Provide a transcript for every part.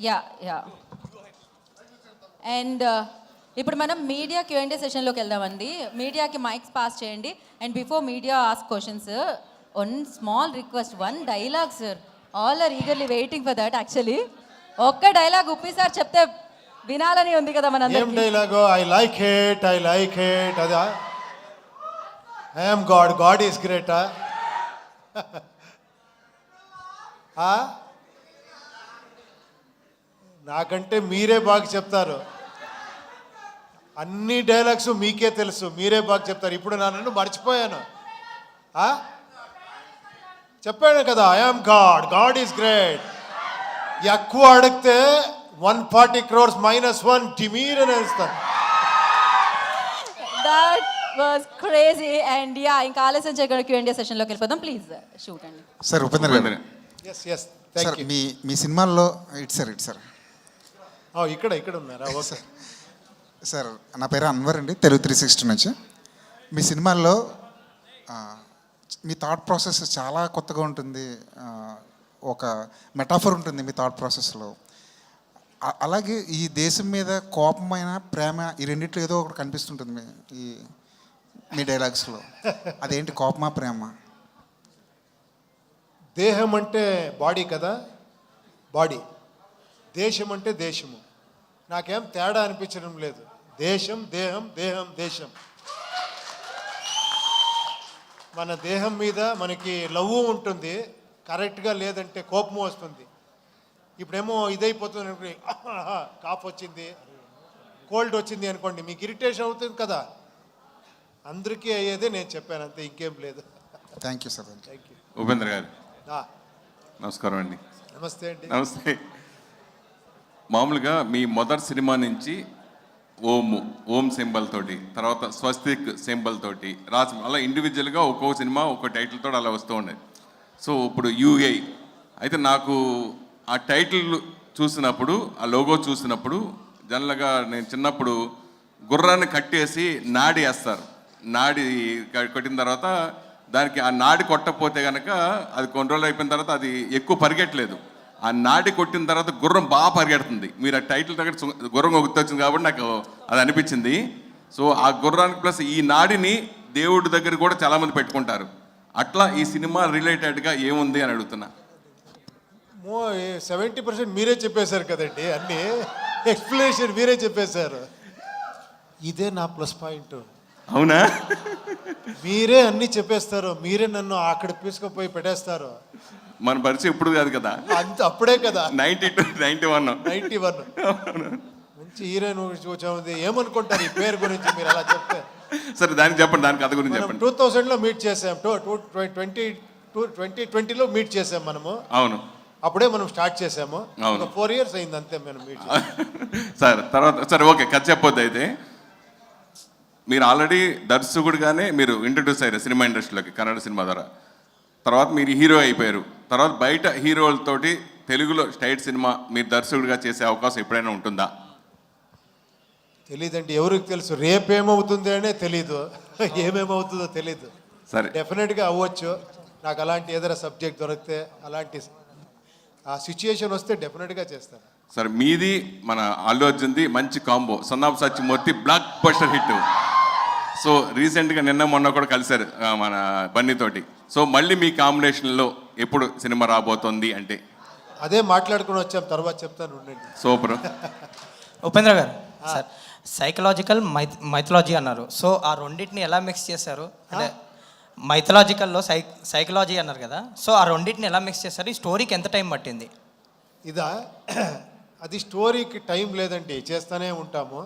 Yeah yeah and ఇప్పుడు మనం media Q&A సెషన్లోకి వెళ్దామండి. మీడియాకి మైక్స్ పాస్ చేయండి. And before media ask questions, one small request, one dialogue sir. All are eagerly waiting for that actually. ఒక్క dialogue Uppi sir చెప్తే వినాలని ఉంది కదా ఏం డైలాగో? ఐ లైక్ ఇట్ అదా? ఐఎమ్ గాడ్ ఈస్ గ్రేటా? నాకంటే మీరే బాగా చెప్తారు. అన్ని డైలాగ్స్ మీకే తెలుసు, మీరే బాగా చెప్తారు. ఇప్పుడు నన్ను మర్చిపోయాను. చెప్పాను కదా, ఐఎమ్ గాడ్ ఈస్ గ్రేట్. ఎక్కువ అడిగితే 140 crores -1 డిమీర్ అని వేస్తాను. That was crazy. And yeah, ఇంకా ఆలస్యం చేయకుండా Q&A సెషన్లోకి వెళ్ళిపోదాం. ప్లీజ్ షూట్ అండి. సార్ ఉపేంద్ర గారు, ఎస్ సార్ మీ సినిమాల్లో ఇటు సార్ ఇక్కడ ఉన్నారా? ఓకే సార్, నా పేరు అన్వర్ అండి, తెలుగు 360 నుంచి. మీ సినిమాల్లో మీ థాట్ ప్రాసెస్ చాలా కొత్తగా ఉంటుంది. ఒక మెటాఫర్ ఉంటుంది మీ థాట్ ప్రాసెస్లో. అలాగే ఈ దేశం మీద కోపమైన ప్రేమ, ఈ రెండిట్లో ఏదో ఒకటి కనిపిస్తుంటుంది మీ డైలాగ్స్లో. అదేంటి, కోపమా ప్రేమ? దేహం అంటే బాడీ కదా, బాడీ. దేశం అంటే దేశము. నాకేం తేడా అనిపించడం లేదు. దేశం దేహం, దేహం దేశం. మన దేహం మీద మనకి లవ్ ఉంటుంది, కరెక్ట్గా లేదంటే కోపము వస్తుంది. ఇప్పుడేమో ఇదైపోతుంది అనుకోండి, కాఫ్ వచ్చింది, కోల్డ్ వచ్చింది అనుకోండి, మీకు ఇరిటేషన్ అవుతుంది కదా. అందరికీ అయ్యేదే నేను చెప్పాను, అంతే, ఇంకేం లేదు. Thank you sir. Thank you. Upendra గారు నమస్కారం అండి. నమస్తే అండి. నమస్తే. మామూలుగా మీ మొదటి సినిమా నుంచి ఓం సింబల్ తోటి, తర్వాత స్వస్తిక్ సింబల్ తోటి రాసి, అలా ఇండివిజువల్గా ఒక్కొక్క సినిమా ఒక్కో టైటిల్ తోటి అలా వస్తూ ఉండేది. సో ఇప్పుడు యూఐ అయితే నాకు ఆ టైటిల్ చూసినప్పుడు, ఆ లోగో చూసినప్పుడు, జనరల్గా నేను చిన్నప్పుడు గుర్రాన్ని కట్టేసి నాడి వేస్తారు. నాడి కొట్టిన తర్వాత దానికి ఆ నాడి కొట్టకపోతే కనుక అది కొన్ని రోజులు అయిపోయిన తర్వాత అది ఎక్కువ పరిగెట్టలేదు. ఆ నాడి కొట్టిన తర్వాత గుర్రం బాగా పరిగెడుతుంది. మీరు ఆ టైటిల్ దగ్గర గుర్రం గుర్తొచ్చింది కాబట్టి నాకు అది అనిపించింది. సో ఆ గుర్రానికి ప్లస్ ఈ నాడిని దేవుడి దగ్గర కూడా చాలామంది పెట్టుకుంటారు. అట్లా ఈ సినిమా రిలేటెడ్గా ఏముంది అని అడుగుతున్నా. 70% మీరే చెప్పేశారు కదండి, అన్నీ ఎక్స్ప్లెనేషన్ మీరే చెప్పేశారు. ఇదే నా ప్లస్ పాయింట్. అవునా? మీరే అన్నీ చెప్పేస్తారు, మీరే నన్ను అక్కడ తీసుకుపోయి పెట్టేస్తారు. మన పరిచయం ఇప్పుడు కాదు కదా, అంత అప్పుడే కదా, 92, 91. మంచి హీరోయిన్ చూసాము. ఏమనుకుంటారు ఈ పేరు గురించి మీరు అలా చెప్తే? సరే దానికి చెప్పండి, దాని కథ గురించి చెప్పండి. 2000లో మీట్ చేసాం, 2020లో మీట్ చేసాం మనము. అవును, అప్పుడే మనం స్టార్ట్ చేసాము. 4 years అయింది అంతే మనం మీట్. సరే తర్వాత సరే ఓకే, కథ చెప్పొద్దు. అయితే మీరు ఆల్రెడీ దర్శకుడిగానే మీరు ఇంట్రడ్యూస్ అయ్యారు సినిమా ఇండస్ట్రీలోకి కన్నడ సినిమా ద్వారా. తర్వాత మీరు హీరో అయిపోయారు. తర్వాత బయట హీరోలతోటి తెలుగులో స్టైట్ సినిమా మీరు దర్శకుడిగా చేసే అవకాశం ఎప్పుడైనా ఉంటుందా? తెలీదండి, ఎవరికి తెలుసు? రేపేమవుతుంది అనే తెలీదు, ఏమేమవుతుందో తెలీదు. సరే, డెఫినెట్గా అవ్వచ్చు. నాకు అలాంటి ఏదైనా సబ్జెక్ట్ దొరికితే, అలాంటి ఆ సిచ్యుయేషన్ వస్తే డెఫినెట్గా చేస్తాను. సరే, మీది మన అల్లు అర్జున్ది మంచి combo, son of Satyamurthy block buster hit. So రీసెంట్గా నిన్న మొన్న కూడా కలిశారు మన బన్నీతోటి. సో మళ్ళీ మీ కాంబినేషన్లో ఎప్పుడు సినిమా రాబోతోంది అంటే? అదే మాట్లాడుకుని వచ్చాం, తర్వాత చెప్తాను ఉండండి. సూపర్. ఉపేంద్ర గారు, సార్ సైకలాజికల్ మైథలాజీ అన్నారు. సో ఆ రెండింటిని ఎలా మిక్స్ చేశారు? అంటే మైథలాజికల్లో సైకలాజీ అన్నారు కదా, సో ఆ రెండింటిని ఎలా మిక్స్ చేశారు? ఈ స్టోరీకి ఎంత టైం పట్టింది? ఇదా, అది స్టోరీకి టైం లేదండి, చేస్తూనే ఉంటాము.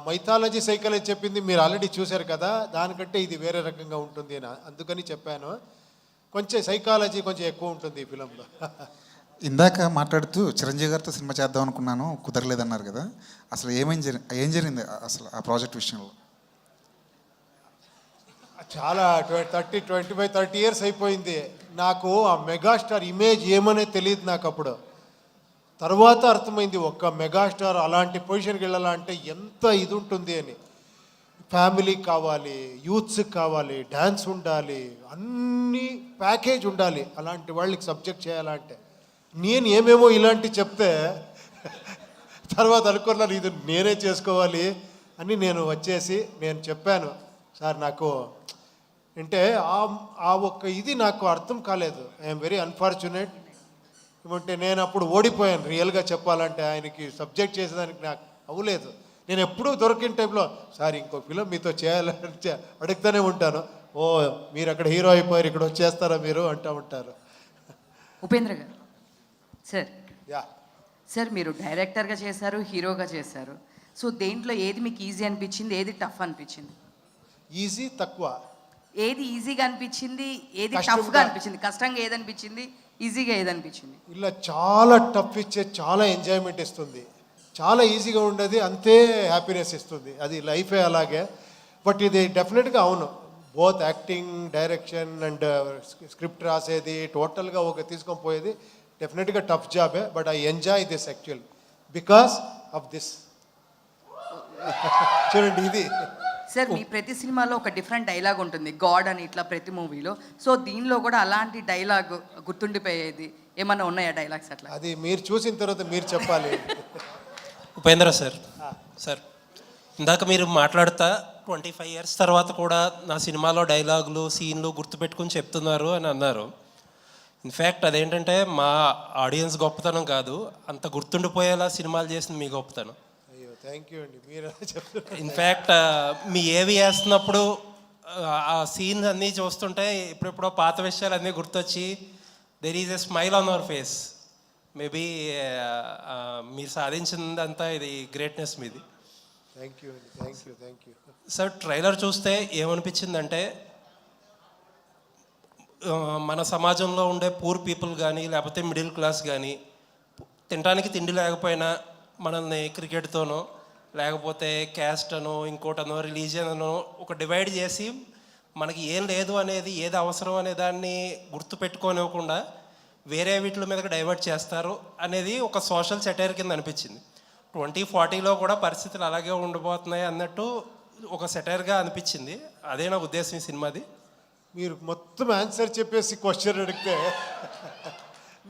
మైథాలజీ సైకాలజీ చెప్పింది మీరు ఆల్రెడీ చూశారు కదా, దానికంటే ఇది వేరే రకంగా ఉంటుంది అని అందుకని చెప్పాను. కొంచెం సైకాలజీ కొంచెం ఎక్కువ ఉంటుంది ఈ ఫిలంలో. ఇందాక మాట్లాడుతూ చిరంజీవి గారితో సినిమా చేద్దాం అనుకున్నాను, కుదరలేదన్నారు కదా. అసలు ఏం జరిగింది అసలు ఆ ప్రాజెక్ట్ విషయంలో? చాలా 25-30 years అయిపోయింది. నాకు ఆ మెగాస్టార్ ఇమేజ్ ఏమనే తెలియదు నాకు అప్పుడు. తర్వాత అర్థమైంది, ఒక్క మెగాస్టార్ అలాంటి పొజిషన్కి వెళ్ళాలంటే ఎంత ఇది ఉంటుంది అని. ఫ్యామిలీకి కావాలి, యూత్స్కి కావాలి, డ్యాన్స్ ఉండాలి, అన్ని ప్యాకేజ్ ఉండాలి అలాంటి వాళ్ళకి సబ్జెక్ట్ చేయాలంటే. నేను ఏమేమో ఇలాంటి చెప్తే తర్వాత అనుకున్నాను ఇది నేనే చేసుకోవాలి అని నేను వచ్చేసి నేను చెప్పాను సార్ నాకు అంటే ఆ ఒక్క ఇది నాకు అర్థం కాలేదు. I'm very unfortunate. ఏమంటే నేను అప్పుడు ఓడిపోయాను రియల్గా చెప్పాలంటే. ఆయనకి సబ్జెక్ట్ చేసేదానికి నాకు అవ్వలేదు. నేను ఎప్పుడూ దొరికిన టైంలో సార్ ఇంకో ఫిలిం మీతో చేయాలని అడుగుతూనే ఉంటాను. ఓ మీరు అక్కడ హీరో అయిపోయారు, ఇక్కడ వచ్చేస్తారా మీరు అంటూ ఉంటారు. ఉపేంద్ర గారు సార్, యా సార్ మీరు డైరెక్టర్గా చేశారు, హీరోగా చేశారు. సో దేంట్లో ఏది మీకు ఈజీ అనిపించింది, ఏది టఫ్ అనిపించింది? ఈజీ తక్కువ. ఏది ఈజీగా అనిపించింది, ఏది కష్టంగా. టఫ్గా అనిపించింది? కష్టంగా ఏది అనిపించింది, ఈజీగా ఏది అనిపించింది? ఇలా చాలా టఫ్ ఇచ్చే చాలా ఎంజాయ్మెంట్ ఇస్తుంది, చాలా ఈజీగా ఉండేది అంతే హ్యాపీనెస్ ఇస్తుంది. అది లైఫే అలాగే. బట్ ఇది డెఫినెట్గా అవును, both acting, direction and script రాసేది టోటల్గా ఒక తీసుకొని పోయేది డెఫినెట్గా టఫ్ జాబే. But I enjoy this actual because of this. చూడండి ఇది సార్ మీ ప్రతి సినిమాలో ఒక డిఫరెంట్ డైలాగ్ ఉంటుంది, గాడ్ అని ఇట్లా ప్రతి మూవీలో. సో దీనిలో కూడా అలాంటి డైలాగ్ గుర్తుండిపోయేది ఏమన్నా ఉన్నాయా డైలాగ్స్ అట్లా? అది మీరు చూసిన తర్వాత మీరు చెప్పాలి. ఉపేంద్ర సార్, సార్ ఇందాక మీరు మాట్లాడుతా 25 years తర్వాత కూడా నా సినిమాలో డైలాగులు, సీన్లు గుర్తుపెట్టుకుని చెప్తున్నారు అని అన్నారు. ఇన్ఫ్యాక్ట్ అదేంటంటే మా ఆడియన్స్ గొప్పతనం కాదు, అంత గుర్తుండిపోయేలా సినిమాలు చేసింది మీ గొప్పతనం. అయ్యో థ్యాంక్ యూ అండి, మీరు చెప్తున్నారు. ఇన్ఫ్యాక్ట్ మీ ఏవి వేస్తున్నప్పుడు ఆ సీన్ అన్నీ చూస్తుంటే ఇప్పుడెప్పుడో పాత విషయాలు అన్నీ గుర్తొచ్చి there is a smile on hour face. Maybe మీరు సాధించిందంతా ఇది గ్రేట్నెస్ మీది. థ్యాంక్ యూ అండి, thank you, thank you. Sir trailer చూస్తే ఏమనిపించిందంటే మన సమాజంలో ఉండే పూర్ పీపుల్ కానీ లేకపోతే మిడిల్ క్లాస్ కానీ తినడానికి తిండి లేకపోయినా మనల్ని క్రికెట్తోనో లేకపోతే క్యాస్ట్ అనో ఇంకోటనో రిలీజియన్ అనో ఒక డివైడ్ చేసి మనకి ఏం లేదు అనేది, ఏది అవసరం అనే దాన్ని గుర్తుపెట్టుకోనివ్వకుండా వేరే వీటి మీదకి డైవర్ట్ చేస్తారు అనేది ఒక సోషల్ సెటైర్ కింద అనిపించింది. 2040లో కూడా పరిస్థితులు అలాగే ఉండబోతున్నాయి అన్నట్టు ఒక సెటైర్గా అనిపించింది. అదే నా ఉద్దేశం ఈ సినిమాది. మీరు మొత్తం ఆన్సర్ చెప్పేసి క్వశ్చన్ అడిగితే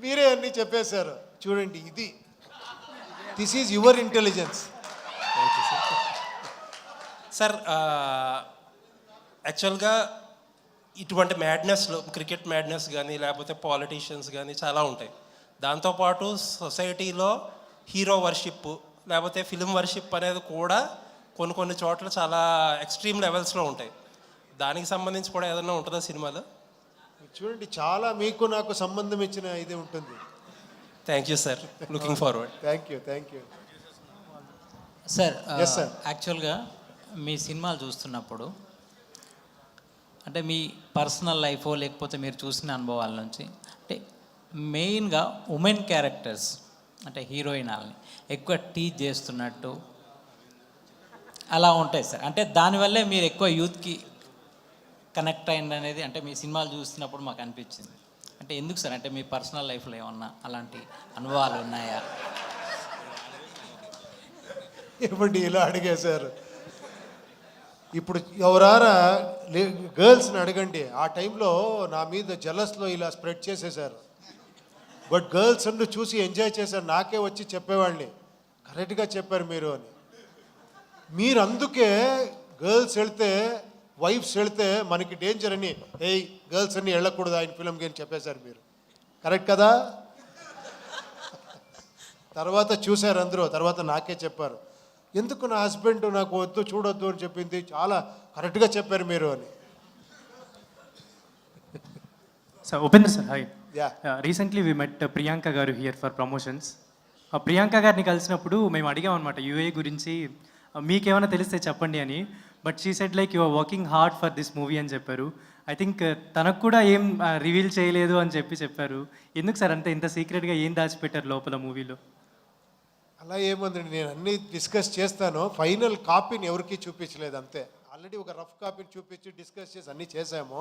మీరే అన్నీ చెప్పేశారు. చూడండి ఇది this is your intelligence. Sir యాక్చువల్గా ఇటువంటి మ్యాడ్నెస్లో క్రికెట్ మ్యాడ్నెస్ కానీ లేకపోతే పాలిటీషియన్స్ కానీ చాలా ఉంటాయి. దాంతోపాటు సొసైటీలో హీరో వర్షిప్ లేకపోతే ఫిలిం వర్షిప్ అనేది కూడా కొన్ని చోట్ల చాలా ఎక్స్ట్రీమ్ లెవెల్స్లో ఉంటాయి. దానికి సంబంధించి కూడా ఏదైనా ఉంటుందా సినిమాలో? చూడండి చాలా మీకు నాకు సంబంధం ఇచ్చిన ఇది ఉంటుంది. Thank you sir, looking forward. Thank you, thank you. Sir Yes, sir. యాక్చువల్గా మీ సినిమాలు చూస్తున్నప్పుడు అంటే మీ పర్సనల్ లైఫ్ లేకపోతే మీరు చూసిన అనుభవాల నుంచి అంటే మెయిన్గా ఉమెన్ క్యారెక్టర్స్ అంటే హీరోయిన్లని ఎక్కువ టీచ్ చేస్తున్నట్టు అలా ఉంటాయి సార్. అంటే దానివల్లే మీరు ఎక్కువ యూత్కి కనెక్ట్ అయింది అనేది అంటే మీ సినిమాలు చూస్తున్నప్పుడు మాకు అనిపించింది. అంటే ఎందుకు సార్, అంటే మీ పర్సనల్ లైఫ్లో ఏమన్నా అలాంటి అనుభవాలు ఉన్నాయా? ఇవ్వండి ఇలా అడిగేశారు. ఇప్పుడు ఎవరారా గర్ల్స్ని అడగండి, ఆ టైంలో నా మీద జలస్లో ఇలా స్ప్రెడ్ చేసేసారు. బట్ గర్ల్స్ అందు చూసి ఎంజాయ్ చేశారు. నాకే వచ్చి చెప్పేవాళ్ళని కరెక్ట్గా చెప్పారు మీరు అని. మీరు అందుకే గర్ల్స్ వెళ్తే వైఫ్స్ వెళ్తే మనకి డేంజర్ అని గర్ల్స్ అన్ని వెళ్ళకూడదు ఆయన ఫిల్మ్కి అని చెప్పేశారు మీరు. కరెక్ట్ కదా? తర్వాత చూశారు అందరూ, తర్వాత నాకే చెప్పారు ఎందుకు నా హస్బెండ్ నాకు వద్దు చూడొద్దు అని చెప్పింది, చాలా కరెక్ట్గా చెప్పారు మీరు అని. So, Upendra sir, hi. Yeah. Recently we met Priyanka garu here for promotions. Priyanka గారిని కలిసినప్పుడు మేము అడిగాం అనమాట యూఏ గురించి, మీకేమైనా తెలిస్తే చెప్పండి అని. But she said like you are working hard for this movie అని చెప్పారు. ఐ థింక్ తనకు కూడా ఏం రివీల్ చేయలేదు అని చెప్పారు. ఎందుకు సార్ అంతే ఇంత సీక్రెట్గా ఏం దాచిపెట్టారు లోపల మూవీలో? అలా ఏముందండి, నేను అన్నీ డిస్కస్ చేస్తాను. ఫైనల్ కాపీని ఎవరికి చూపించలేదు అంతే. ఆల్రెడీ ఒక రఫ్ కాపీని చూపించి డిస్కస్ చేసి అన్నీ చేసాము.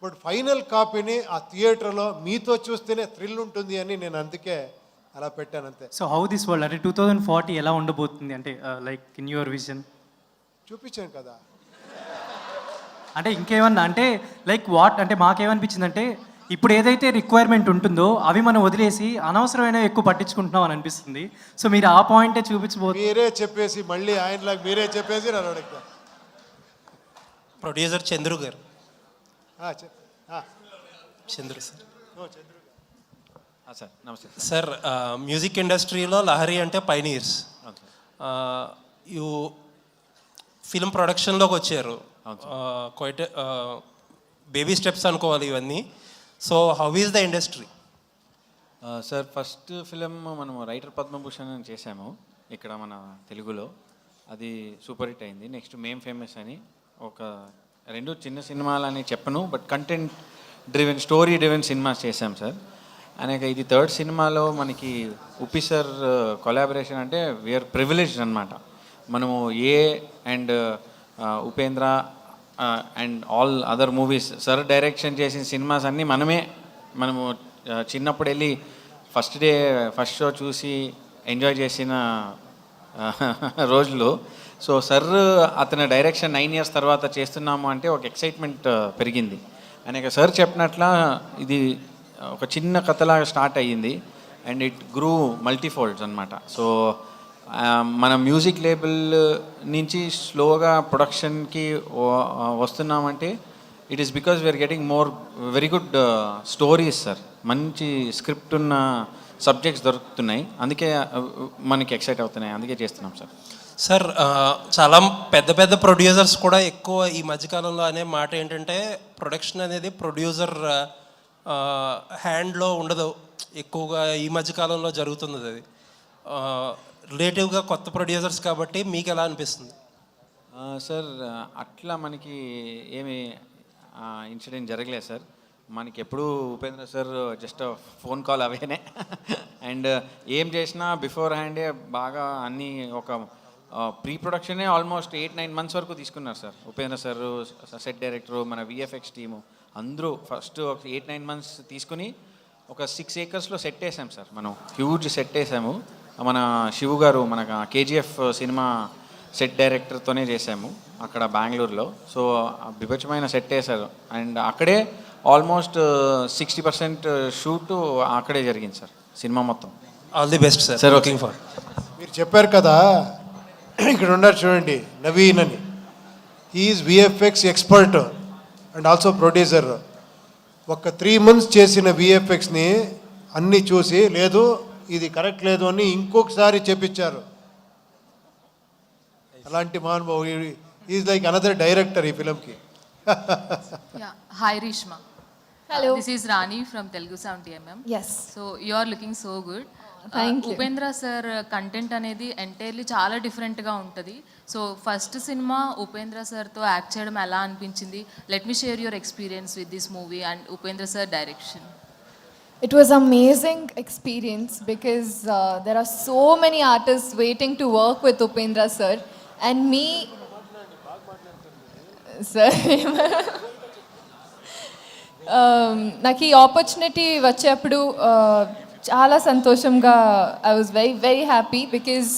బట్ ఫైనల్ కాపీని ఆ థియేటర్లో మీతో చూస్తేనే థ్రిల్ ఉంటుంది అని నేను అందుకే అలా పెట్టాను అంతే. సో హౌ దిస్ వరల్డ్ అంటే 2040 ఎలా ఉండబోతుంది అంటే లైక్ ఇన్ యువర్ విజన్? చూపించాను కదా. అంటే ఇంకేమన్నా అంటే లైక్ వాట్ అంటే మాకేమనిపించింది అంటే ఇప్పుడు ఏదైతే రిక్వైర్మెంట్ ఉంటుందో అవి మనం వదిలేసి అనవసరమైన ఎక్కువ పట్టించుకుంటున్నాం అని అనిపిస్తుంది. సో మీరు ఆ పాయింటే చూపించబోతు. మీరే చెప్పేసి మళ్ళీ ఆయనలాగా మీరే చెప్పేసి నన్ను అడుగుతా. ప్రొడ్యూసర్ చంద్రు గారు. చంద్రు సార్. సార్ నమస్తే సార్, మ్యూజిక్ ఇండస్ట్రీలో లహరి అంటే పైనీర్స్. యూ ఫిల్మ్ ప్రొడక్షన్లోకి వచ్చారు. క్వైట్ బేబీ స్టెప్స్ అనుకోవాలి ఇవన్నీ. So how is the industry? Sir first film మనము రైటర్ పద్మభూషణ్ అని చేశాము ఇక్కడ మన తెలుగులో. అది సూపర్ హిట్ అయింది. నెక్స్ట్ మేం ఫేమస్ అని ఒక 2 చిన్న సినిమాలు అని చెప్పను, but content driven story driven cinemas చేశాం సార్. అనేక ఇది 3rd సినిమాలో మనకి ఉప్పి సార్ కొలాబరేషన్ అంటే వీఆర్ ప్రివిలేజ్డ్ అనమాట. మనము and Upendra and all other movies sir direction చేసిన సినిమాస్ అన్నీ మనము చిన్నప్పుడు వెళ్ళి ఫస్ట్ షో చూసి ఎంజాయ్ చేసిన రోజులు. సో సార్ అతని డైరెక్షన్ 9 years తర్వాత చేస్తున్నాము అంటే ఒక ఎక్సైట్మెంట్ పెరిగింది. అనేక సార్ చెప్పినట్ల ఇది ఒక చిన్న కథలాగా స్టార్ట్ అయ్యింది అండ్ ఇట్ గ్రూ మల్టీఫోల్డ్స్ అనమాట. సో మన మ్యూజిక్ లేబుల్ నుంచి స్లోగా ప్రొడక్షన్కి వస్తున్నామంటే it is because we are getting very good stories sir. మంచి స్క్రిప్ట్ ఉన్న సబ్జెక్ట్స్ దొరుకుతున్నాయి, అందుకే మనకి ఎక్సైట్ అవుతున్నాయి, అందుకే చేస్తున్నాం సార్. సార్, చాలా పెద్ద పెద్ద ప్రొడ్యూసర్స్ కూడా ఎక్కువ ఈ మధ్యకాలంలో అనే మాట ఏంటంటే ప్రొడక్షన్ అనేది ప్రొడ్యూసర్ హ్యాండ్లో ఉండదు ఎక్కువగా. ఈ మధ్యకాలంలో జరుగుతుంది అది. రిలేటివ్గా కొత్త ప్రొడ్యూసర్స్ కాబట్టి మీకు ఎలా అనిపిస్తుంది? సార్ అట్లా మనకి ఏమి ఇన్సిడెంట్ జరగలేదు సార్. మనకి ఎప్పుడు Upendra sir just phone call అవేనే అండ్ ఏం చేసినా బిఫోర్ హ్యాండే బాగా అన్నీ ఒక ప్రీ ప్రొడక్షనే ఆల్మోస్ట్ 8-9 months వరకు తీసుకున్నారు sir. Upendra sir, set director, మన విఎఫ్ఎక్స్ టీము అందరూ ఫస్ట్ ఒక 8-9 months తీసుకుని ఒక 6 acresలో సెట్ వేసాం సార్. మనం హ్యూజ్ సెట్ వేసాము. మన శివు గారు మన కేజీఎఫ్ సినిమా సెట్ డైరెక్టర్తోనే చేసాము అక్కడ బెంగళూరులో. సో బిభత్సమైన సెట్ వేశారు అండ్ అక్కడే ఆల్మోస్ట్ 60% షూట్ అక్కడే జరిగింది సార్ సినిమా మొత్తం. All the best sir. Sir looking for. మీరు చెప్పారు కదా, ఇక్కడ ఉన్నారు చూడండి నవీన్ అని. Is VFX expert and also producer. ఒక 3 months చేసిన విఎఫ్ఎక్స్ని అన్నీ చూసి లేదు ఇది కరెక్ట్ లేదు అని ఇంకొకసారి చెప్పించారు. అలాంటి మహానుభావు. ఈజ్ లైక్ అనదర్ డైరెక్టర్ ఈ ఫిలింకి. Hi Rishma. Hello. This is Rani from Telugu 70mm. Yes. So you are looking so good. Thank you. Upendra sir content అనేది ఎంటైర్లీ చాలా డిఫరెంట్గా ఉంటుంది. సో ఫస్ట్ సినిమా ఉపేంద్ర సార్తో యాక్ట్ చేయడం ఎలా అనిపించింది? Let me share your experience with this movie and Upendra sir direction. It was amazing experience because there are so many artists waiting to work with Upendra sir and me. Sir, నాకు ఈ opportunity వచ్చేప్పుడు చాలా సంతోషంగా I was very very happy because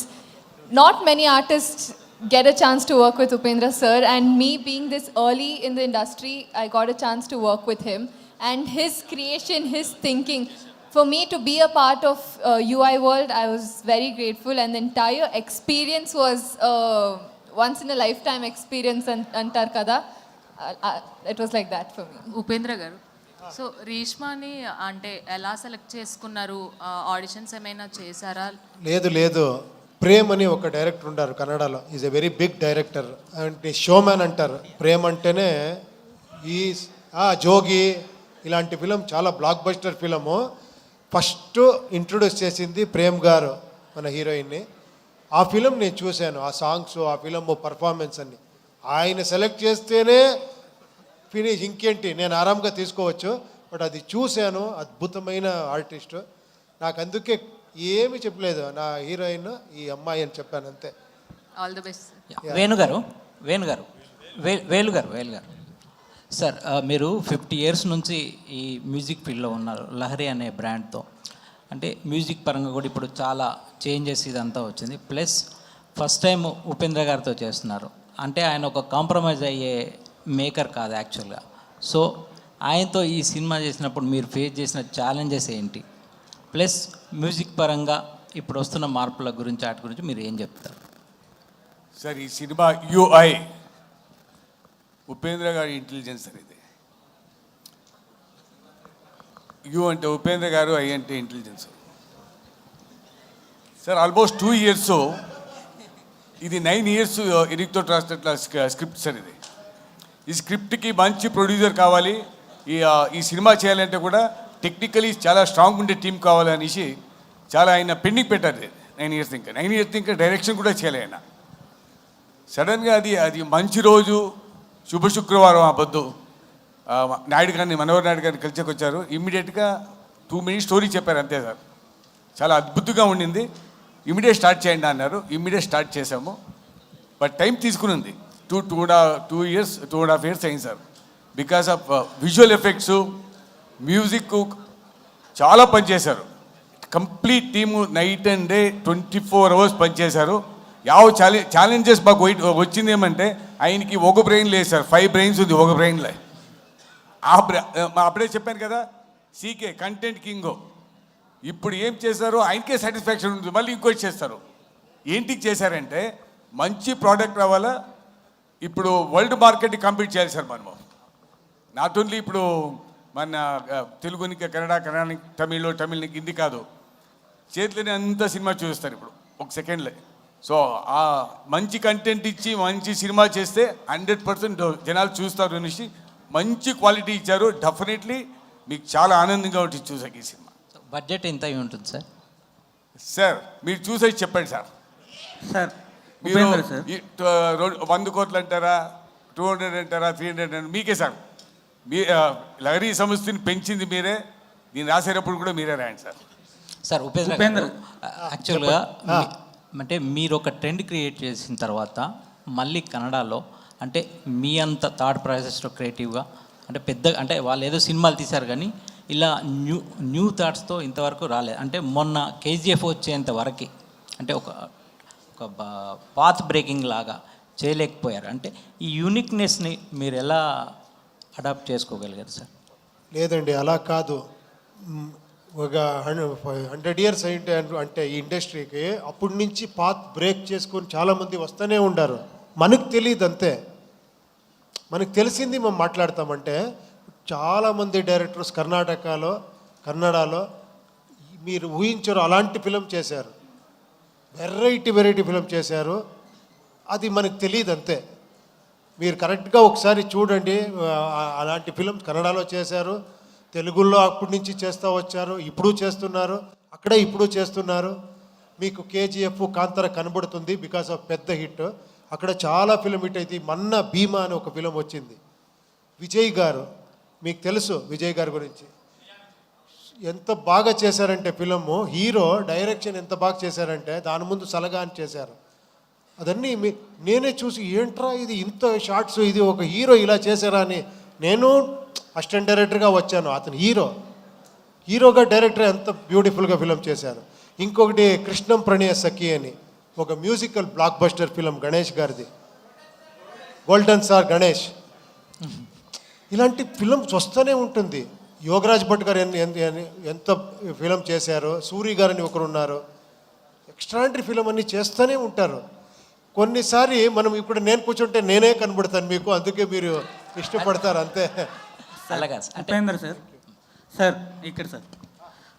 not many artists get a chance to work with Upendra sir, and me being this early in the industry, I got a chance to work with him and his creation, his thinking. For me to be a part of UI World, I was very grateful, and the entire experience was once in a lifetime experience antar kada. It was like that for me. Upendra గారు, so రీష్మాని అంటే ఎలా select చేసుకున్నారు? Auditions ఏమైనా చేశారా? లేదు ప్రేమ్ అని ఒక director ఉన్నారు కన్నడలో. Is a very big director అంటే షోమ్యాన్ అంటారు. ప్రేమ్ అంటేనే ఈ జోగి ఇలాంటి ఫిలం చాలా blockbuster film. First introduce చేసింది ప్రేమ్ గారు మన హీరోయిన్ని. ఆ ఫిలం నేను చూశాను, ఆ సాంగ్స్, ఆ ఫిలం పర్ఫార్మెన్స్ అన్ని. ఆయన సెలెక్ట్ చేస్తేనే ఫినిష్, ఇంకేంటి నేను ఆరాంగా తీసుకోవచ్చు. బట్ అది చూశాను, అద్భుతమైన ఆర్టిస్టు. నాకు అందుకే ఏమి చెప్పలేదు, నా హీరోయిన్ ఈ అమ్మాయి అని చెప్పాను అంతే. All the best. వేలు గారు సార్, మీరు 50 years నుంచి ఈ మ్యూజిక్ ఫీల్డ్లో ఉన్నారు లహరి అనే బ్రాండ్తో. అంటే మ్యూజిక్ పరంగా కూడా ఇప్పుడు చాలా చేంజెస్ ఇదంతా వచ్చింది. ప్లస్ ఫస్ట్ టైం ఉపేంద్ర గారితో చేస్తున్నారు. అంటే ఆయన ఒక కాంప్రమైజ్ అయ్యే మేకర్ కాదు యాక్చువల్గా. సో ఆయనతో ఈ సినిమా చేసినప్పుడు మీరు ఫేస్ చేసిన ఛాలెంజెస్ ఏంటి, ప్లస్ మ్యూజిక్ పరంగా ఇప్పుడు వస్తున్న మార్పుల గురించి వాటి గురించి మీరు ఏం చెప్తారు? సార్ ఈ సినిమా యుఐ ఉపేంద్ర గారి ఇంటెలిజెన్స్ సార్. ఇది యు అంటే ఉపేంద్ర గారు, ఐ అంటే ఇంటెలిజెన్స్ సార్. ఆల్మోస్ట్ 2 years ఇది 9 years ఎరిక్తో రాసినట్ల స్క్రిప్ట్ సార్. ఇది ఈ స్క్రిప్ట్కి మంచి ప్రొడ్యూసర్ కావాలి, ఈ సినిమా చేయాలంటే కూడా టెక్నికలీ చాలా స్ట్రాంగ్ ఉండే టీం కావాలనేసి చాలా ఆయన పెండింగ్ పెట్టారు 9 years ఇంకా. 9 years ఇంకా డైరెక్షన్ కూడా చేయలే ఆయన. సడన్గా అది మంచి రోజు శుభ శుక్రవారం ఆ పొద్దు నాయుడు గారిని, మనోహర్ నాయుడు గారిని కలిసేకి వచ్చారు. ఇమ్మీడియట్గా 2 minutes స్టోరీ చెప్పారు అంతే సార్. చాలా అద్భుతంగా ఉండింది. ఇమ్మీడియట్ స్టార్ట్ చేయండి అన్నారు. ఇమ్మీడియట్ స్టార్ట్ చేసాము. బట్ టైం తీసుకునింది. 2 years 2.5 years అయింది sir. Because of visual effects, music చాలా పనిచేశారు. Complete team night and day 24 hours పనిచేశారు. ఛాలెంజెస్ మాకు వచ్చింది ఏమంటే, ఆయనకి ఒక బ్రెయిన్ లేదు సార్, 5 brains ఉంది ఒక బ్రెయిన్లో. అప్పుడే చెప్పాను కదా, సీకే కంటెంట్ కింగో. ఇప్పుడు ఏం చేశారో ఆయనకే సాటిస్ఫాక్షన్ ఉంటుంది, మళ్ళీ ఇంకోటి చేస్తారు. ఏంటికి చేశారంటే, మంచి ప్రోడక్ట్ రావాలా, ఇప్పుడు వరల్డ్ మార్కెట్ని కంపీట్ చేయాలి సార్ మనము. నాట్ ఓన్లీ ఇప్పుడు మన తెలుగునికి కన్నడానికి తమిళ్నికి హిందీ కాదు, చేతిలోనే అంత సినిమా చూస్తారు ఇప్పుడు ఒక సెకండ్లో. సో ఆ మంచి కంటెంట్ ఇచ్చి మంచి సినిమా చేస్తే 100% జనాలు చూస్తారు అనేసి మంచి క్వాలిటీ ఇచ్చారు. డెఫినెట్లీ మీకు చాలా ఆనందంగా ఉంటుంది చూసాక ఈ సినిమా. బడ్జెట్ ఎంత అయి ఉంటుంది సార్? సార్ మీరు చూసేసి చెప్పండి సార్. సార్ మీరు 100 కోట్లు అంటారా, 200 అంటారా, 300 అంటారా, మీకే సార్. మీ లహరీ సంస్థని పెంచింది మీరే, దీన్ని రాసేటప్పుడు కూడా మీరే రాయండి సార్. సార్ ఉపేంద్ర యాక్చువల్గా అంటే మీరు ఒక ట్రెండ్ క్రియేట్ చేసిన తర్వాత మళ్ళీ కన్నడలో అంటే మీ అంత థాట్ ప్రాసెస్లో క్రియేటివ్గా అంటే అంటే వాళ్ళు ఏదో సినిమాలు తీశారు కానీ ఇలా న్యూ థాట్స్తో ఇంతవరకు రాలేదు. అంటే మొన్న KGF వచ్చేంత వరకు అంటే ఒక పాత్ బ్రేకింగ్ లాగా చేయలేకపోయారు. అంటే ఈ యూనిక్నెస్ని మీరు ఎలా అడాప్ట్ చేసుకోగలిగారు సార్? లేదండి, అలా కాదు. ఒక 100 years అయింటే అంటే ఈ ఇండస్ట్రీకి అప్పటి నుంచి పాత్ బ్రేక్ చేసుకొని చాలామంది వస్తూనే ఉండారు. మనకు తెలియదు అంతే. మనకు తెలిసింది మేము మాట్లాడతామంటే, చాలామంది డైరెక్టర్స్ కన్నడలో మీరు ఊహించరు అలాంటి ఫిలం చేశారు. వెరైటీ ఫిలం చేశారు. అది మనకు తెలియదు అంతే. మీరు కరెక్ట్గా ఒకసారి చూడండి. అలాంటి ఫిలం కన్నడలో చేశారు, తెలుగులో అప్పటి నుంచి చేస్తూ వచ్చారు, ఇప్పుడు చేస్తున్నారు, అక్కడే ఇప్పుడు చేస్తున్నారు. మీకు KGF కాంతార కనబడుతుంది బికాస్ ఆఫ్ పెద్ద హిట్. అక్కడ చాలా ఫిలం హిట్ అయితే మొన్న భీమా అని ఒక ఫిలం వచ్చింది. విజయ్ గారు, మీకు తెలుసు విజయ్ గారి గురించి, ఎంత బాగా చేశారంటే ఫిలము. హీరో డైరెక్షన్ ఎంత బాగా చేశారంటే, దాని ముందు సలగా అని చేశారు. అదన్నీ నేనే చూసి ఏంట్రా ఇది ఇంత షార్ట్స్, ఇది ఒక హీరో ఇలా చేశారా అని నేను అసిస్టెంట్ డైరెక్టర్గా వచ్చాను. అతను హీరోగా డైరెక్టర్ ఎంత బ్యూటిఫుల్గా ఫిలం చేశారు. ఇంకొకటి కృష్ణం ప్రణయ సఖి అని ఒక musical block buster film Ganesh గారిది, గోల్డెన్ స్టార్ గణేష్. ఇలాంటి ఫిల్మ్స్ వస్తూనే ఉంటుంది. యోగరాజ్ భట్ గారు ఎంత ఫిలం చేశారో, సూరి గారని ఒకరు ఉన్నారు, ఎక్స్ట్రాండరీ ఫిలం అన్నీ చేస్తూనే ఉంటారు. కొన్నిసారి మనం ఇప్పుడు నేను కూర్చుంటే నేనే కనబడతాను మీకు, అందుకే మీరు ఇష్టపడతారు అంతే. ఉపేంద్ర సార్ ఇక్కడ sir,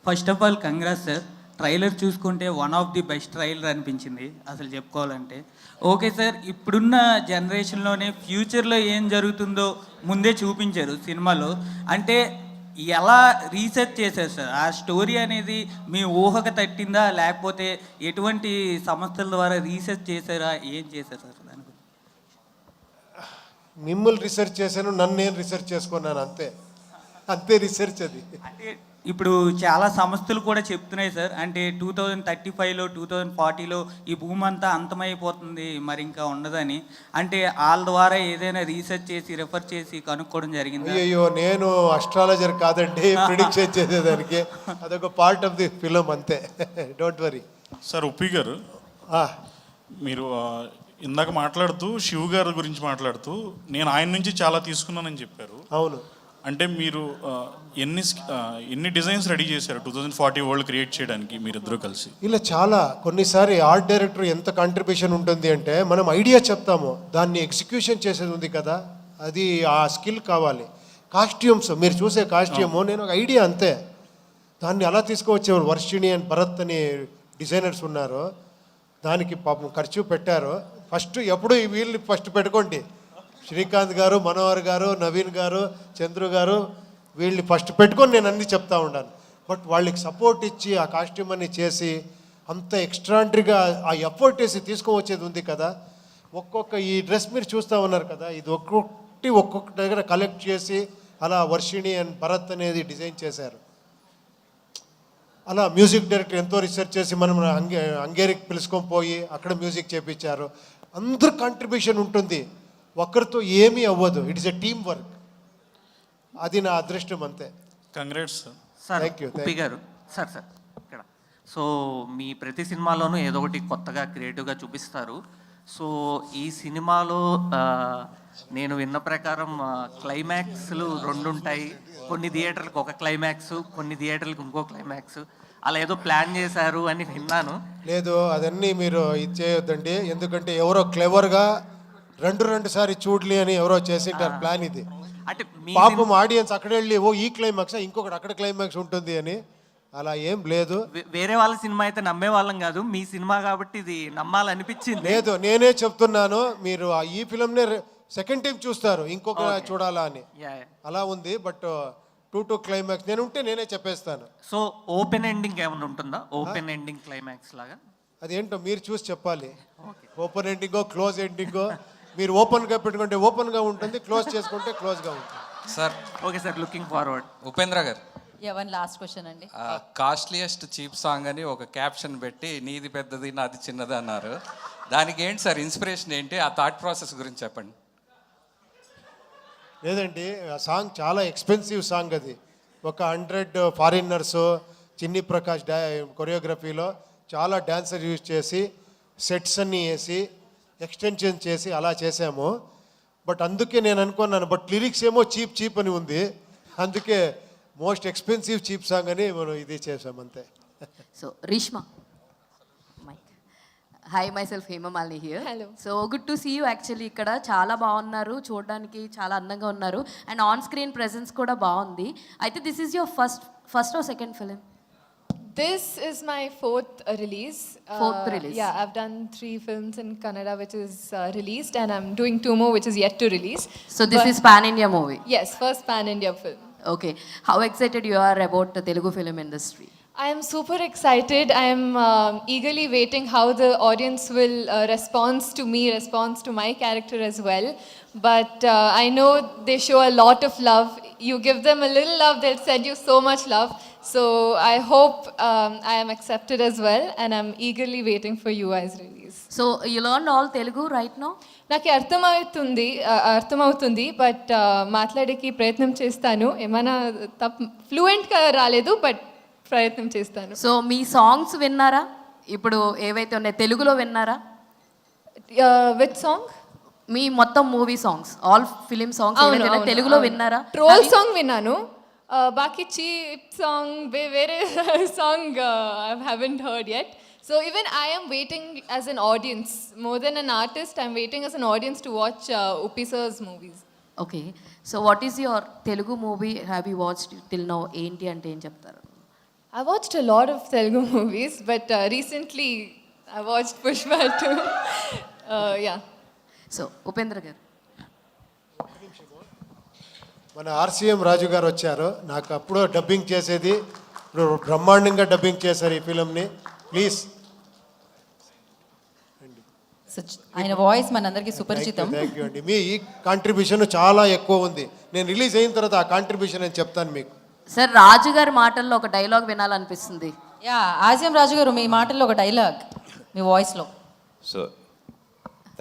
first of all congrats sir. Trailer చూసుకుంటే one of the best trailer అనిపించింది అసలు చెప్పుకోవాలంటే. ఓకే సార్, ఇప్పుడున్న జనరేషన్లోనే ఫ్యూచర్లో ఏం జరుగుతుందో ముందే చూపించారు సినిమాలో. అంటే ఎలా రీసెర్చ్ చేశారు సార్? ఆ స్టోరీ అనేది మీ ఊహకు తట్టిందా, లేకపోతే ఎటువంటి సంస్థల ద్వారా రీసెర్చ్ చేశారా, ఏం చేశారు సార్ దాని గురించి? మిమ్మల్ని రీసెర్చ్ చేశాను, నన్ను నేను రీసెర్చ్ చేసుకున్నాను అంతే రీసెర్చ్ అది. అంటే ఇప్పుడు చాలా సంస్థలు కూడా చెప్తున్నాయి సార్, అంటే 2035లో 2040లో ఈ భూమి అంతా అంతమైపోతుంది, మరి ఇంకా ఉండదని. అంటే వాళ్ళ ద్వారా ఏదైనా రీసెర్చ్ చేసి రెఫర్ చేసి కనుక్కోవడం జరిగింది? అయ్యో, నేను అస్ట్రాలజర్ కాదండి ప్రిడిక్షన్ చేసేదానికి. అదొక పార్ట్ ఆఫ్ ది ఫిలం అంతే, డోంట్ వరీ. సార్ ఉప్పి గారు, మీరు ఇందాక మాట్లాడుతూ శివ్ గారి గురించి మాట్లాడుతూ నేను ఆయన నుంచి చాలా తీసుకున్నానని చెప్పారు. అవును. అంటే మీరు ఎన్ని డిజైన్స్ రెడీ చేశారు 2040 వరల్డ్ క్రియేట్ చేయడానికి మీరిద్దరూ కలిసి? ఇలా చాలా కొన్నిసారి ఆర్ట్ డైరెక్టర్ ఎంత కాంట్రిబ్యూషన్ ఉంటుంది అంటే మనం ఐడియా చెప్తాము, దాన్ని ఎగ్జిక్యూషన్ చేసేది ఉంది కదా, అది ఆ స్కిల్ కావాలి. కాస్ట్యూమ్స్ మీరు చూసే కాస్ట్యూము నేను ఒక ఐడియా అంతే, దాన్ని అలా తీసుకువచ్చేవారు. వర్షిణి అండ్ భరత్ అని డిజైనర్స్ ఉన్నారు, దానికి పాపం ఖర్చు పెట్టారు. ఫస్ట్ ఎప్పుడు వీళ్ళని ఫస్ట్ పెట్టుకోండి, శ్రీకాంత్ గారు, మనోహర్ గారు, నవీన్ గారు, చంద్రు గారు, వీళ్ళని ఫస్ట్ పెట్టుకొని నేను అన్నీ చెప్తా ఉన్నాను. బట్ వాళ్ళకి సపోర్ట్ ఇచ్చి ఆ కాస్ట్యూమ్ అన్ని చేసి అంత ఎక్స్ట్రాండరీగా ఆ ఎఫర్ట్ వేసి తీసుకువచ్చేది ఉంది కదా. ఒక్కొక్క ఈ డ్రెస్ మీరు చూస్తూ ఉన్నారు కదా, ఇది ఒక్కొక్క దగ్గర కలెక్ట్ చేసి అలా వర్షిణి అండ్ భరత్ అనేది డిజైన్ చేశారు. అలా మ్యూజిక్ డైరెక్టర్ ఎంతో రీసెర్చ్ చేసి మనం హంగేరికి పిలుచుకొని పోయి అక్కడ మ్యూజిక్ చేపించారు. అందరు కాంట్రిబ్యూషన్ ఉంటుంది, ఒక్కరితో ఏమీ అవ్వదు. It is a team work, అది నా అదృష్టం అంతే. Congrats sir. థ్యాంక్ యూ ఉప్పి గారు సార్ ఇక్కడ సో మీ ప్రతి సినిమాలోనూ ఏదో ఒకటి కొత్తగా క్రియేటివ్గా చూపిస్తారు. సో ఈ సినిమాలో నేను విన్న ప్రకారం క్లైమాక్స్లు 2 ఉంటాయి. కొన్ని థియేటర్లకు ఒక క్లైమాక్స్, కొన్ని థియేటర్లకు ఇంకో క్లైమాక్స్, అలా ఏదో ప్లాన్ చేశారు అని విన్నాను. లేదు, అదన్నీ మీరు ఇది చేయొద్దండి, ఎందుకంటే ఎవరో క్లెవర్గా రెండు సారి చూడలి అని ఎవరో చేసింటారు ప్లాన్ ఇది. అంటే పాపం ఆడియన్స్ అక్కడ వెళ్ళి ఓ ఈ క్లైమాక్స్ ఇంకొకటి అక్కడ క్లైమాక్స్ ఉంటుంది అని, అలా ఏం లేదు. వేరే వాళ్ళ సినిమా అయితే నమ్మే వాళ్ళం కాదు, మీ సినిమా కాబట్టి ఇది నమ్మాలనిపించింది. లేదు, నేనే చెప్తున్నాను, మీరు ఈ ఫిల్మ్నే సెకండ్ టైం చూస్తారు, ఇంకొక చూడాలా అని. అలా ఉంది. బట్ 2 క్లైమాక్స్ నేనే చెప్పేస్తాను. సో ఓపెన్ ఎండింగ్ ఏమైనా ఉంటుందా? ఓపెన్ ఎండింగ్ క్లైమాక్స్ లాగా అదేంటో మీరు చూసి చెప్పాలి. ఓపెన్ ఎండింగో క్లోజ్ ఎండింగో, మీరు ఓపెన్గా పెట్టుకుంటే ఓపెన్గా ఉంటుంది, క్లోజ్ చేసుకుంటే క్లోజ్గా ఉంటుంది. Sir okay sir, looking forward. Upendra గారు, వన్ లాస్ట్ క్వశ్చన్ అండి. కాస్ట్లీయెస్ట్ చీప్ సాంగ్ అని ఒక క్యాప్షన్ పెట్టి నీది పెద్దది నాది చిన్నది అన్నారు. దానికి ఏంటి సార్ ఇన్స్పిరేషన్ ఏంటి? ఆ థాట్ ప్రాసెస్ గురించి చెప్పండి. లేదండి, ఆ సాంగ్ చాలా ఎక్స్పెన్సివ్ సాంగ్. అది ఒక 100 ఫారినర్స్, చిన్ని ప్రకాష్ కొరియోగ్రఫీలో చాలా డాన్సర్ యూజ్ చేసి సెట్స్ అన్నీ వేసి ఎక్స్టెన్షన్ చేసి అలా చేసాము. బట్ అందుకే నేను అనుకున్నాను, బట్ లిరిక్స్ ఏమో చీప్ అని ఉంది, అందుకే మోస్ట్ ఎక్స్పెన్సివ్ చీప్ సాంగ్ అని మనం ఇది చేసాం అంతే. So Reshma, hi myself Hemamalini here. Hello. So good to see you. Actually ఇక్కడ చాలా బాగున్నారు, చూడడానికి చాలా అందంగా ఉన్నారు, అండ్ ఆన్ స్క్రీన్ ప్రెజెన్స్ కూడా బాగుంది. అయితే this is your first or second film? This is my fourth release. Fourth release. Yeah, I've done 3 films in Kannada which is released, and I'm doing 2 more which is yet to release. So this is pan-India movie? Yes, first pan-India film. Okay. How excited you are about the Telugu film industry? I am super excited. I am eagerly waiting how the audience will respond to my character as well. But I know they show a lot of love. You give them a little love, they'll send you so much love. So I hope I am accepted as well, and I'm eagerly waiting for you guys' release. So you learned all Telugu right now? నాకు అర్థమవుతుంది, but మాట్లాడేకి ప్రయత్నం చేస్తాను. ఏమైనా ఫ్లూయెంట్గా రాలేదు, but ప్రయత్నం చేస్తాను. So మీ songs విన్నారా? ఇప్పుడు ఏవైతే ఉన్నాయో తెలుగులో విన్నారా? With song? మీ మొత్తం movie songs, all film songs తెలుగులో విన్నారా? ట్రోల్ సాంగ్ విన్నాను, బాకీ చీప్ సాంగ్ వేరే song I haven't heard yet. So even I am waiting as an audience, more than an artist, I'm waiting as an audience to watch Uppi sir's movies. Okay. So what is your Telugu movie have you watched till now? Enti ante em cheptaru? I watched a lot of Telugu movies, but recently I watched Pushpa 2. Yeah. So Upendra గారు, మన RCM రాజు గారు వచ్చారు, నాకు అప్పుడు dubbing చేసేది, ఇప్పుడు బ్రహ్మాండంగా dubbing చేశారు ఈ ఫిలింని. ప్లీజ్. ఆయన వాయిస్ మనందరికీ సుపరిచితం. థ్యాంక్ యూ అండి, మీ ఈ కాంట్రిబ్యూషన్ చాలా ఎక్కువ ఉంది. నేను రిలీజ్ అయిన తర్వాత ఆ కాంట్రిబ్యూషన్ నేను చెప్తాను మీకు. సార్ రాజు గారి మాటల్లో ఒక డైలాగ్ వినాలనిపిస్తుంది. యా, ఆసియం రాజు గారు మీ మాటల్లో ఒక డైలాగ్ మీ వాయిస్లో. So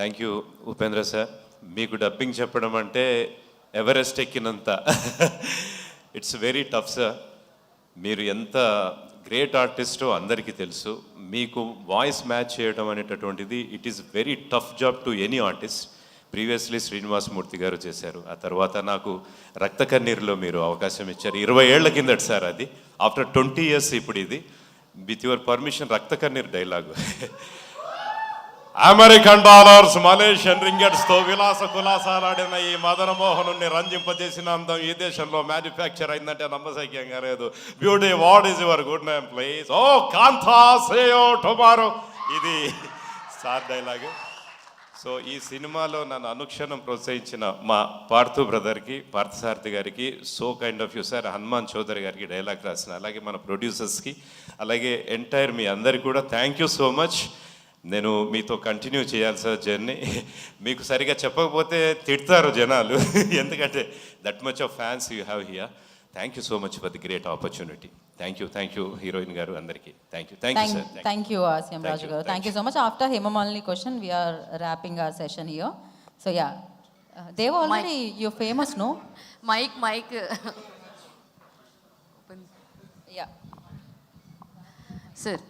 thank you Upendra sir. మీకు డబ్బింగ్ చెప్పడం అంటే ఎవరెస్ట్ ఎక్కినంత. It's very tough sir. మీరు ఎంత గ్రేట్ ఆర్టిస్టో అందరికీ తెలుసు. మీకు వాయిస్ మ్యాచ్ చేయడం అనేటటువంటిది it is very tough job to any artist. Previously Srinivasamurthy గారు చేశారు. ఆ తర్వాత నాకు రక్త కన్నీరులో మీరు అవకాశం ఇచ్చారు. 20 ఏళ్ల కిందట సార్ అది. ఆఫ్టర్ 20 years ఇప్పుడు ఇది. విత్ యువర్ పర్మిషన్ రక్త కన్నీరు డైలాగు. అమెరికన్ డాలర్స్, మలేషియన్ రింగెట్స్తో విలాస కులాసాలాడిన ఈ మదన మోహనుని రంజింపజేసిన అందం ఈ దేశంలో మ్యానుఫ్యాక్చర్ అయిందంటే నమ్మశక్యంగా లేదు. Beauty, what is your good name please? ఓ కాంతా సేయో టుమారో. ఇది సార్ డైలాగు. సో ఈ సినిమాలో నన్ను అనుక్షణం ప్రోత్సహించిన మా పార్థు బ్రదర్కి, పార్థసారథి గారికి, so kind of you sir, Hanuman Chowdary గారికి డైలాగ్ రాసిన, అలాగే మన ప్రొడ్యూసర్స్కి, అలాగే ఎంటైర్ మీ అందరికి కూడా థ్యాంక్ యూ సో మచ్. నేను మీతో కంటిన్యూ చేయాలి సార్ జర్నీ. మీకు సరిగా చెప్పకపోతే తిడతారు జనాలు, ఎందుకంటే that much of fans you have here. Thank you so much for the great opportunity. Thank you heroine గారు అందరికీ thank you sir. Thank you CM Raju గారు. Thank you so much. After Hema Malini question we're wrapping our session here. So yeah, Dev already you famous no mic yeah sir.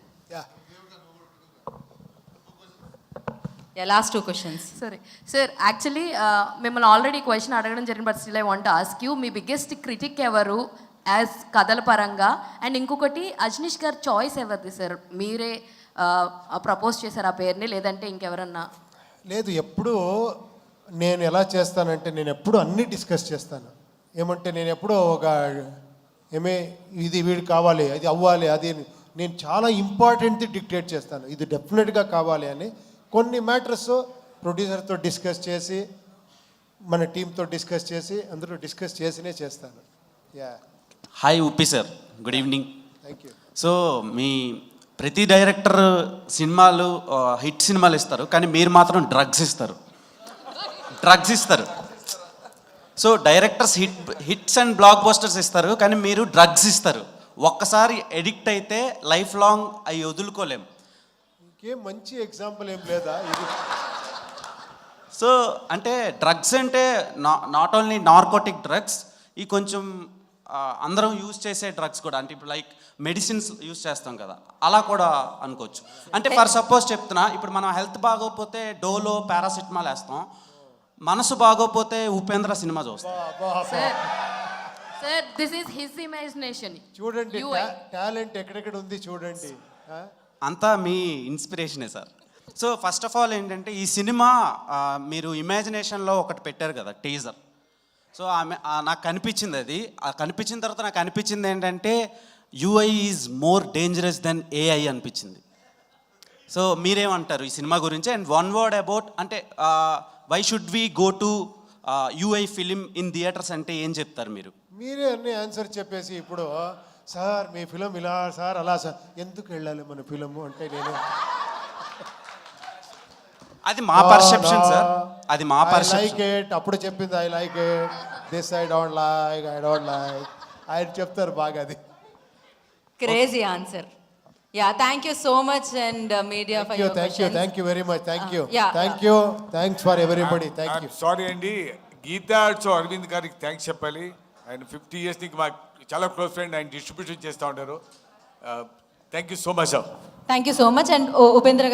Yeah, last 2 questions. సరే sir, actually మిమ్మల్ని already question అడగడం జరిగింది, but still I want ask you, me biggest critic ఎవరు as కథల పరంగా? And ఇంకొకటి, అజనీష్ గారు choice ఎవరిది సార్? మీరే ప్రపోజ్ చేశారు ఆ పేరుని, లేదంటే ఇంకెవరన్నా? లేదు, ఎప్పుడు నేను ఎలా చేస్తానంటే నేను ఎప్పుడు అన్నీ డిస్కస్ చేస్తాను. ఏమంటే నేను ఎప్పుడో ఒక ఇది వీడికి కావాలి, అది అవ్వాలి, అది నేను చాలా ఇంపార్టెంట్ డిక్టేట్ చేస్తాను. ఇది డెఫినెట్గా కావాలి అని. కొన్ని మ్యాటర్స్ ప్రొడ్యూసర్తో డిస్కస్ చేసి, మన టీంతో డిస్కస్ చేసి, అందరూ డిస్కస్ చేసినే చేస్తాను. Yeah. Hi Uppi sir, good evening. Thank you. So మీ ప్రతి డైరెక్టర్ సినిమాలు హిట్ సినిమాలు ఇస్తారు, కానీ మీరు మాత్రం డ్రగ్స్ ఇస్తారు. So directors hits and black busters ఇస్తారు, కానీ మీరు డ్రగ్స్ ఇస్తారు. ఒక్కసారి ఎడిక్ట్ అయితే లైఫ్ లాంగ్ అవి వదులుకోలేం. ఇంకేం మంచి ఎగ్జాంపుల్ ఏం లేదా ఇది? సో అంటే డ్రగ్స్ అంటే నాట్ ఓన్లీ నార్కోటిక్ డ్రగ్స్, ఈ కొంచెం అందరం యూజ్ చేసే డ్రగ్స్ కూడా, అంటే ఇప్పుడు లైక్ మెడిసిన్స్ యూజ్ చేస్తాం కదా, అలా కూడా అనుకోవచ్చు. అంటే ఫర్ సపోజ్ చెప్తున్నా, ఇప్పుడు మనం హెల్త్ బాగోకపోతే డోలో పారాసిటమాల్ వేస్తాం, మనసు బాగోపోతే ఉపేంద్ర సినిమా చూస్తాం. Sir, this is his imagination. చూడండి, టాలెంట్ ఎక్కడెక్కడ ఉంది చూడండి. అంతా మీ ఇన్స్పిరేషనే sir. So first of all ఏంటంటే, ఈ సినిమా మీరు ఇమాజినేషన్లో ఒకటి పెట్టారు కదా, టీజర్. సో నాకు కనిపించింది అది. కనిపించిన తర్వాత నాకు అనిపించింది ఏంటంటే, UI is more dangerous than AI అనిపించింది. సో మీరేమంటారు ఈ సినిమా గురించి? అండ్ వన్ వర్డ్ అబౌట్, అంటే why should we go to UI film in theatres అంటే ఏం చెప్తారు మీరు? మీరే అన్ని ఆన్సర్ చెప్పేసి ఇప్పుడు సార్ మీ ఫిలం ఇలా సార్ అలా సార్ ఎందుకు వెళ్ళాలి మన ఫిలము అంటే నేను అది మా పర్సెప్షన్ సార్, అది మా పర్సెప్షన్. లైక్ ఇట్ అప్పుడు చెప్పింది I like it, this I don't like ఆయన చెప్తారు బాగా. అది crazy answer. Yeah, thank you so much and media for your questions. Thank you very much. Thanks for everybody. Thank you. Sorry అండి, Gita arts Arvind గారికి thanks చెప్పాలి. ఆయన 50 years నుంచి మాకు చాలా క్లోజ్ ఫ్రెండ్, ఆయన డిస్ట్రిబ్యూషన్ చేస్తూ ఉంటారు. Thank you so much sir. Thank you so much. And Upendra గారు